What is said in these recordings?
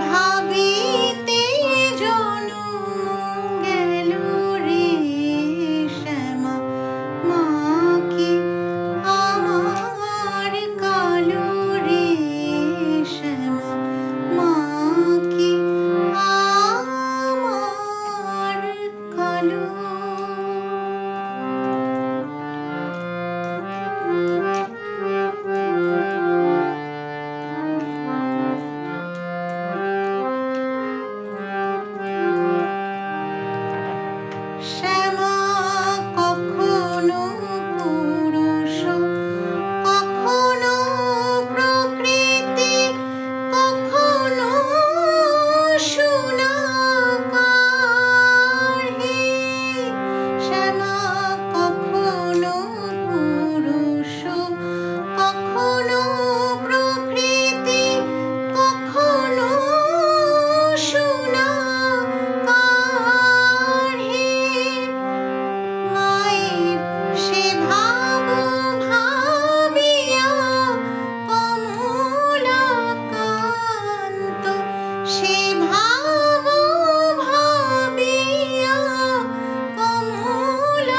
ভাবিতে জনম গেল রে শ্যামা, মা কি আমার কালো রে শ্যামা, মা কি আমার কালো। শ্যামা কখনো পুরুষ, কখনো প্রকৃতি, কখনো সোনাকার হে। শ্যামা কখনো পুরুষ, কখনো প্রকৃতি, কখনো সোনাকার হে। মায়ের সে ভাব ভাবিয়া কমলাকান্ত, সে ভাব ভাবিয়া কমলাকান্ত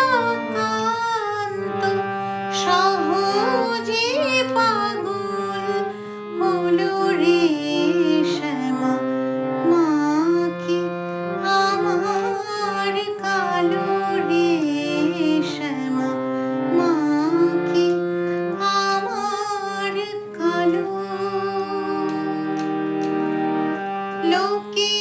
সহজে পাগল হলো রে শ্যামা, মা কি আমার কালো রে শ্যামা, মা কি আমার কালো। লোকে